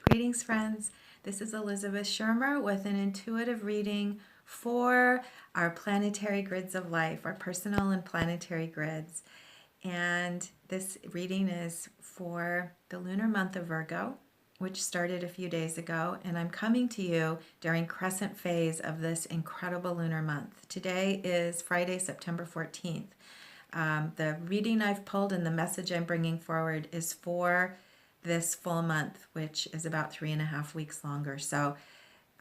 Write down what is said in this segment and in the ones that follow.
Greetings, friends. This is Elizabeth Shermer with an intuitive reading for our planetary grids of life, our personal and planetary grids. And this reading is for the lunar month of Virgo, which started a few days ago. And I'm coming to you during Crescent phase of this incredible lunar month. Today is Friday, September 14th. The reading I've pulled and the message I'm bringing forward is for this full month, which is about 3.5 weeks longer. So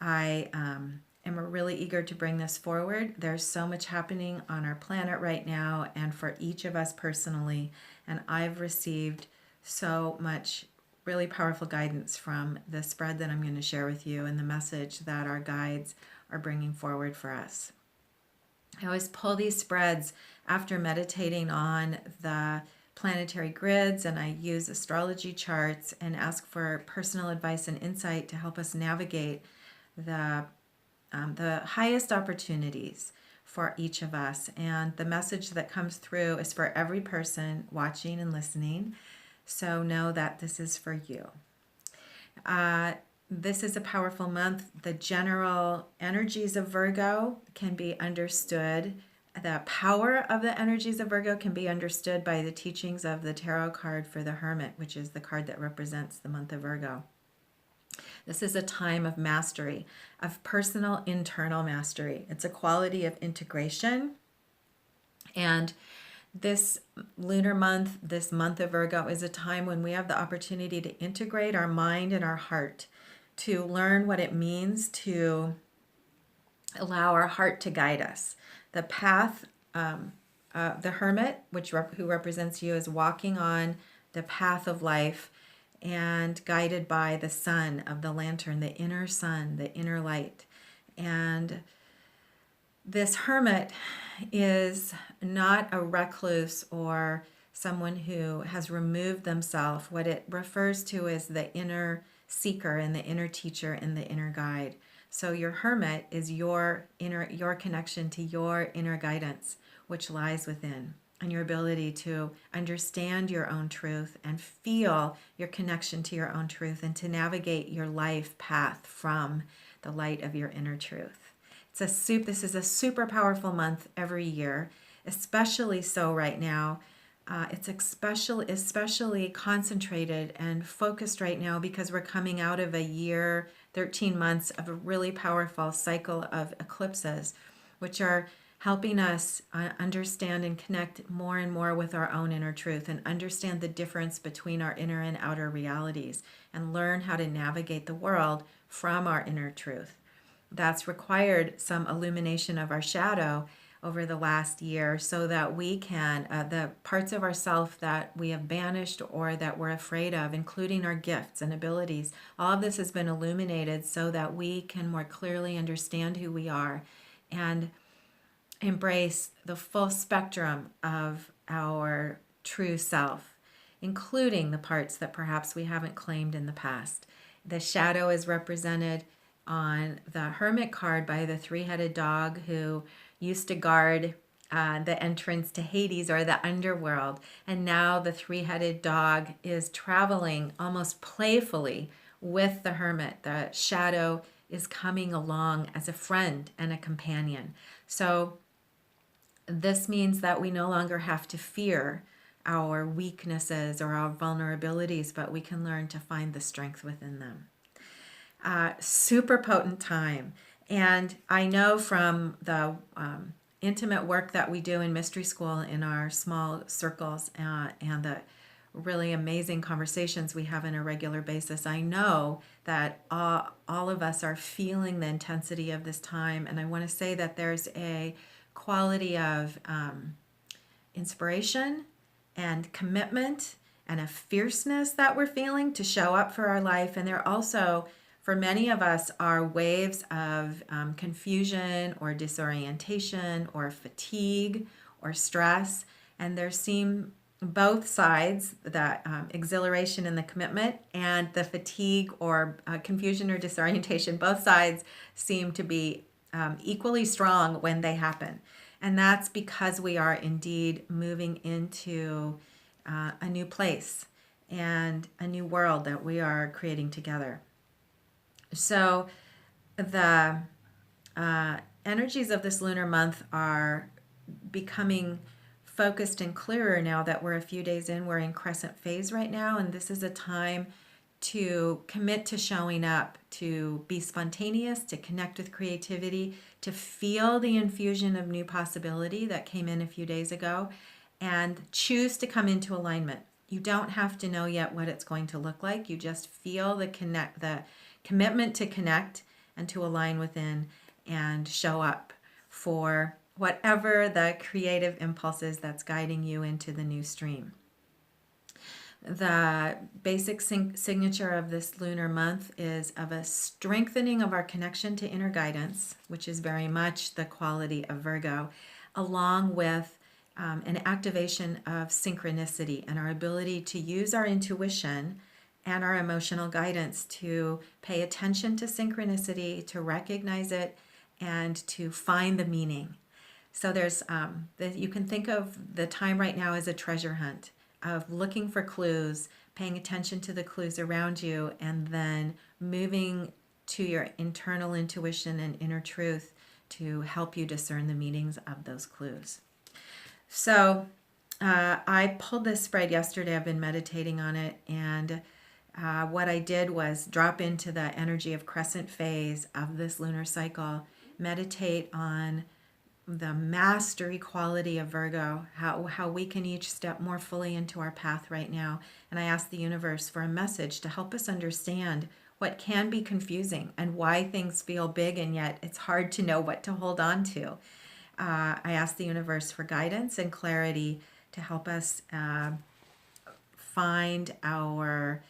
I am really eager to bring this forward. There's so much happening on our planet right now and for each of us personally. And I've received so much really powerful guidance from the spread that I'm going to share with you and the message that our guides are bringing forward for us. I always pull these spreads after meditating on the planetary grids, and I use astrology charts and ask for personal advice and insight to help us navigate the highest opportunities for each of us. And the message that comes through is for every person watching and listening. So know that this is for you. This is a powerful month. The general energies of Virgo can be understood. The power of the energies of Virgo can be understood by the teachings of the tarot card for the Hermit, which is the card that represents the month of Virgo. This is a time of mastery, of personal internal mastery. It's a quality of integration. And this lunar month, this month of Virgo, is a time when we have the opportunity to integrate our mind and our heart, to learn what it means to allow our heart to guide us. The path, the hermit, who represents you, is walking on the path of life and guided by the sun of the lantern, the inner sun, the inner light. And this hermit is not a recluse or someone who has removed themselves. What it refers to is the inner seeker and the inner teacher and the inner guide. So your hermit is your connection to your inner guidance, which lies within, and your ability to understand your own truth and feel your connection to your own truth and to navigate your life path from the light of your inner truth. This is a super powerful month every year, especially so right now. It's especially concentrated and focused right now because we're coming out of a year, 13 months of a really powerful cycle of eclipses, which are helping us understand and connect more and more with our own inner truth and understand the difference between our inner and outer realities and learn how to navigate the world from our inner truth. That's required some illumination of our shadow over the last year so that we can, the parts of ourself that we have banished or that we're afraid of, including our gifts and abilities, all of this has been illuminated so that we can more clearly understand who we are and embrace the full spectrum of our true self, including the parts that perhaps we haven't claimed in the past. The shadow is represented on the Hermit card by the three-headed dog who used to guard the entrance to Hades or the underworld. And now the three-headed dog is traveling almost playfully with the hermit. The shadow is coming along as a friend and a companion. So this means that we no longer have to fear our weaknesses or our vulnerabilities, but we can learn to find the strength within them. Super potent time. And I know from the intimate work that we do in Mystery School in our small circles and the really amazing conversations we have on a regular basis, I know that all of us are feeling the intensity of this time. And I want to say that there's a quality of inspiration and commitment and a fierceness that we're feeling to show up for our life. And there also, for many of us, are waves of confusion or disorientation or fatigue or stress. And there seem both sides, the exhilaration and the commitment, and the fatigue or confusion or disorientation, both sides seem to be equally strong when they happen. And that's because we are indeed moving into a new place and a new world that we are creating together. So the energies of this lunar month are becoming focused and clearer now that we're a few days in. We're in Crescent phase right now, and this is a time to commit to showing up, to be spontaneous, to connect with creativity, to feel the infusion of new possibility that came in a few days ago, and choose to come into alignment. You don't have to know yet what it's going to look like. You just feel the commitment to connect and to align within and show up for whatever the creative impulse is that's guiding you into the new stream. The basic signature of this lunar month is of a strengthening of our connection to inner guidance, which is very much the quality of Virgo, along with an activation of synchronicity and our ability to use our intuition and our emotional guidance to pay attention to synchronicity, to recognize it, and to find the meaning. So there's you can think of the time right now as a treasure hunt of looking for clues, paying attention to the clues around you, and then moving to your internal intuition and inner truth to help you discern the meanings of those clues. So I pulled this spread yesterday. I've been meditating on it, and what I did was drop into the energy of Crescent phase of this lunar cycle, meditate on the mastery quality of Virgo, how we can each step more fully into our path right now. And I asked the universe for a message to help us understand what can be confusing and why things feel big and yet it's hard to know what to hold on to. I asked the universe for guidance and clarity to help us find our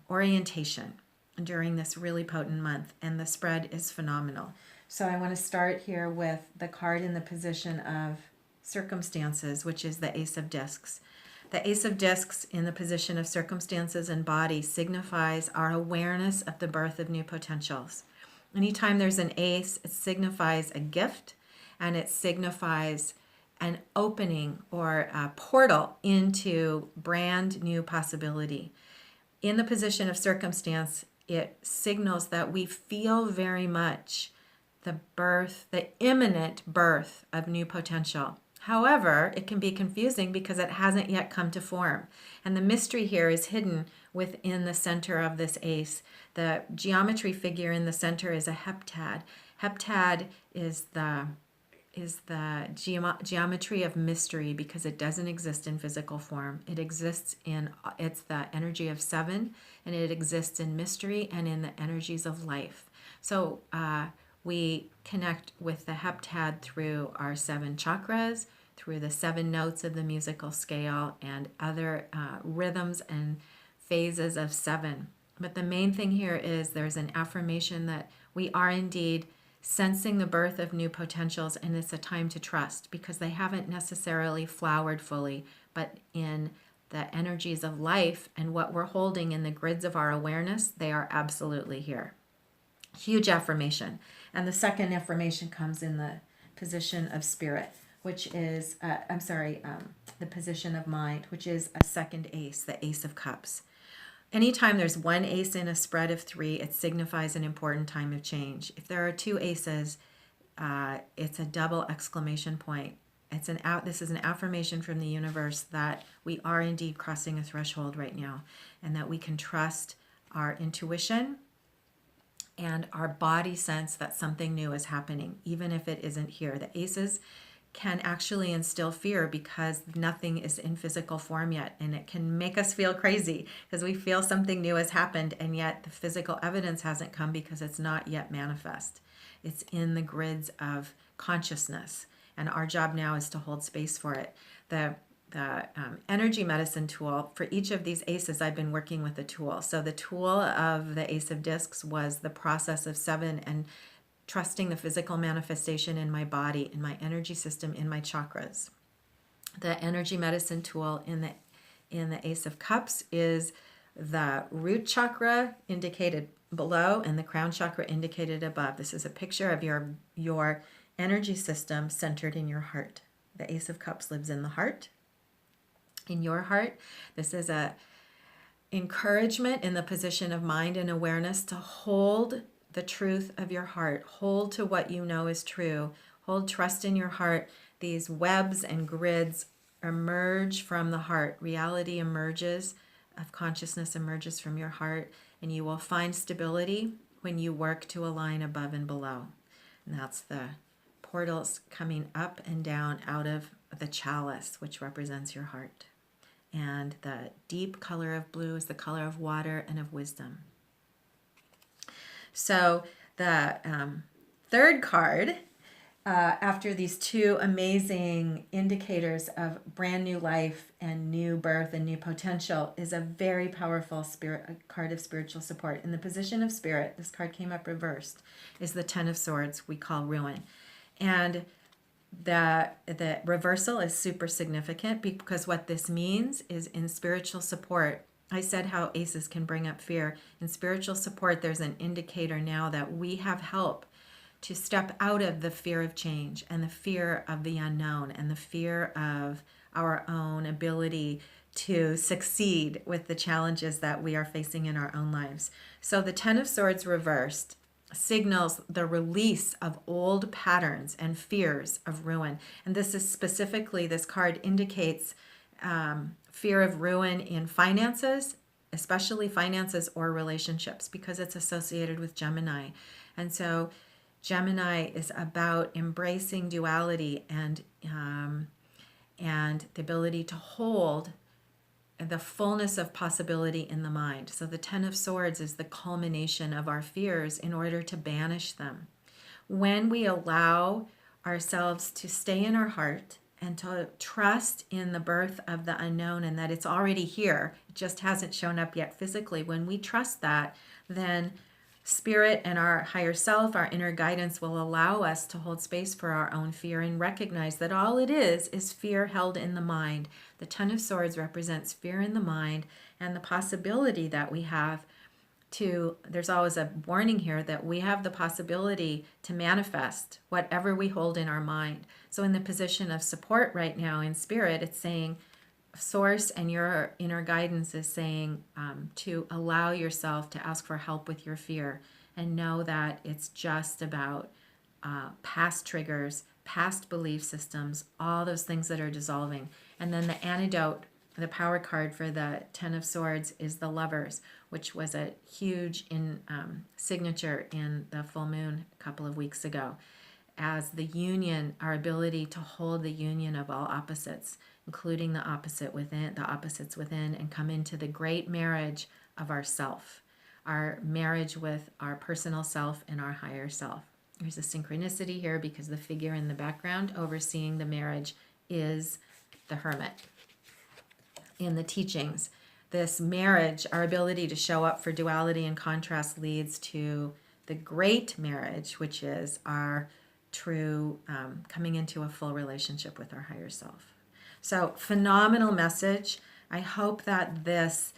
orientation during this really potent month. And the spread is phenomenal. So I want to start here with the card in the position of circumstances, which is the Ace of Discs. The Ace of Discs in the position of circumstances and body signifies our awareness of the birth of new potentials. Anytime there's an ace, it signifies a gift and it signifies an opening or a portal into brand new possibility. In the position of circumstance, it signals that we feel very much the imminent birth of new potential. However, it can be confusing because it hasn't yet come to form. And the mystery here is hidden within the center of this ace. The geometry figure in the center is a heptad. Heptad is the geometry of mystery because it doesn't exist in physical form. It's the energy of 7, and it exists in mystery and in the energies of life. So we connect with the heptad through our 7 chakras, through the 7 notes of the musical scale, and other rhythms and phases of 7. But the main thing here is there's an affirmation that we are indeed sensing the birth of new potentials, and it's a time to trust because they haven't necessarily flowered fully, but in the energies of life and what we're holding in the grids of our awareness, they are absolutely here. Huge affirmation. And the second affirmation comes in the position of spirit, which is, the position of mind, which is a second ace, the Ace of Cups. Anytime there's one ace in a spread of 3, it signifies an important time of change. If there are 2 aces, it's a double exclamation point. This is an affirmation from the universe that we are indeed crossing a threshold right now, and that we can trust our intuition and our body sense that something new is happening, even if it isn't here. The aces can actually instill fear because nothing is in physical form yet, and it can make us feel crazy because we feel something new has happened, and yet the physical evidence hasn't come because it's not yet manifest. It's in the grids of consciousness, and our job now is to hold space for it. The energy medicine tool for each of these aces, I've been working with a tool. So the tool of the Ace of Discs was the process of 7 and trusting the physical manifestation in my body, in my energy system, in my chakras. The energy medicine tool in the Ace of Cups is the root chakra indicated below and the crown chakra indicated above. This is a picture of your energy system centered in your heart. The Ace of Cups lives in the heart. In your heart, this is a encouragement in the position of mind and awareness to hold the truth of your heart, hold to what you know is true, hold trust in your heart. These webs and grids emerge from the heart. Reality emerges, of consciousness emerges from your heart, and you will find stability when you work to align above and below. And that's the portals coming up and down out of the chalice, which represents your heart. And the deep color of blue is the color of water and of wisdom. So the third card, after these two amazing indicators of brand new life and new birth and new potential, is a very powerful card of spiritual support. In the position of spirit, this card came up reversed, is the Ten of Swords, we call ruin. And the reversal is super significant because what this means is in spiritual support, I said how aces can bring up fear. In spiritual support, there's an indicator now that we have help to step out of the fear of change and the fear of the unknown and the fear of our own ability to succeed with the challenges that we are facing in our own lives. So the Ten of Swords reversed signals the release of old patterns and fears of ruin. And this is specifically, this card indicates fear of ruin in finances, especially finances or relationships, because it's associated with Gemini. And so Gemini is about embracing duality and the ability to hold the fullness of possibility in the mind. So the Ten of Swords is the culmination of our fears in order to banish them. When we allow ourselves to stay in our heart and to trust in the birth of the unknown and that it's already here, it just hasn't shown up yet physically. When we trust that, then Spirit and our higher self, our inner guidance, will allow us to hold space for our own fear and recognize that all it is fear held in the mind. The Ten of Swords represents fear in the mind and the possibility that we have to, there's always a warning here that we have the possibility to manifest whatever we hold in our mind. So in the position of support right now in spirit, it's saying, Source and your inner guidance is saying to allow yourself to ask for help with your fear and know that it's just about past triggers, past belief systems, all those things that are dissolving. And then the antidote, the power card for the Ten of Swords is the Lovers, which was a huge signature in the full moon a couple of weeks ago, as the union, our ability to hold the union of all opposites, including the opposites within, and come into the great marriage of ourself, our marriage with our personal self and our higher self. There's a synchronicity here because the figure in the background overseeing the marriage is the Hermit. In the teachings, this marriage, our ability to show up for duality and contrast, leads to the great marriage, which is our true coming into a full relationship with our higher self. So phenomenal message. I hope that this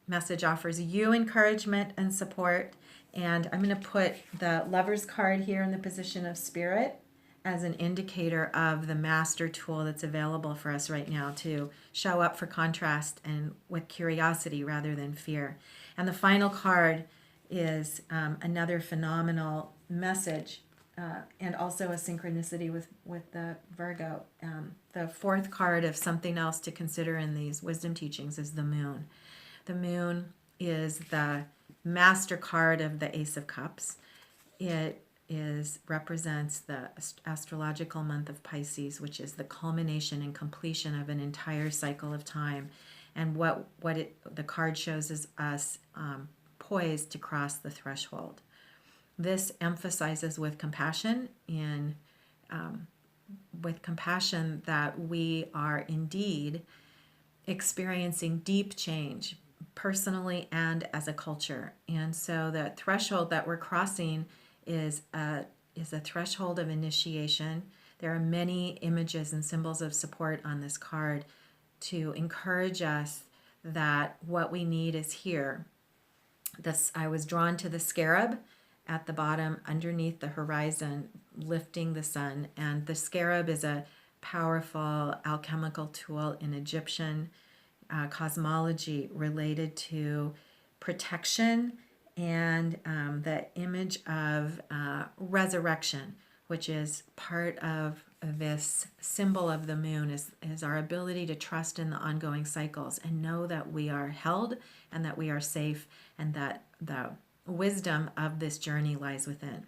message offers you encouragement and support. And I'm going to put the Lover's card here in the position of spirit as an indicator of the master tool that's available for us right now to show up for contrast and with curiosity rather than fear. And the final card is another phenomenal message. And also a synchronicity with the Virgo. The fourth card of something else to consider in these wisdom teachings is the moon. The moon is the master card of the Ace of Cups. It represents the astrological month of Pisces, which is the culmination and completion of an entire cycle of time. And the card shows is us poised to cross the threshold. This emphasizes with compassion that we are indeed experiencing deep change personally and as a culture. And so the threshold that we're crossing is a threshold of initiation. There are many images and symbols of support on this card to encourage us that what we need is here. I was drawn to the scarab at the bottom underneath the horizon, lifting the sun. And the scarab is a powerful alchemical tool in Egyptian cosmology related to protection and the image of resurrection, which is part of this symbol of the moon, is our ability to trust in the ongoing cycles and know that we are held and that we are safe and that the wisdom of this journey lies within.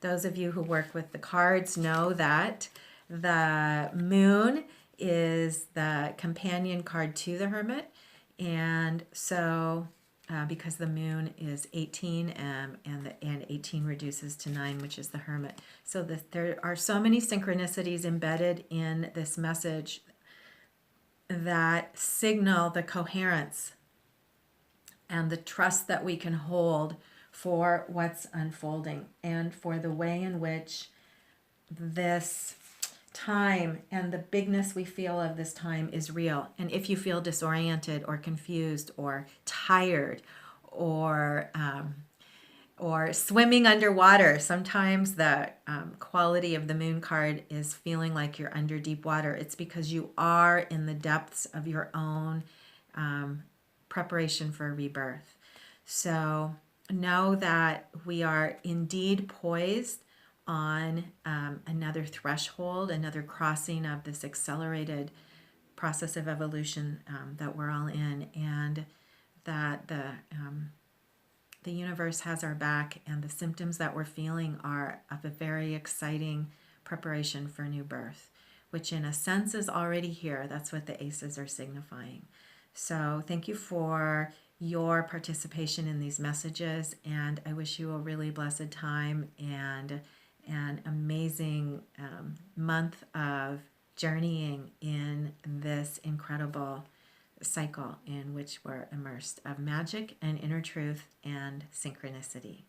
Those of you who work with the cards know that the moon is the companion card to the Hermit. And so because the moon is 18 and 18 reduces to 9, which is the Hermit. So there are so many synchronicities embedded in this message that signal the coherence and the trust that we can hold for what's unfolding and for the way in which this time and the bigness we feel of this time is real. And if you feel disoriented or confused or tired or swimming underwater, sometimes the quality of the moon card is feeling like you're under deep water. It's because you are in the depths of your own preparation for rebirth. So know that we are indeed poised on another threshold, another crossing of this accelerated process of evolution that we're all in, and that the universe has our back, and the symptoms that we're feeling are of a very exciting preparation for new birth, which in a sense is already here. That's what the aces are signifying. So thank you for your participation in these messages, and I wish you a really blessed time and an amazing month of journeying in this incredible cycle in which we're immersed of magic and inner truth and synchronicity.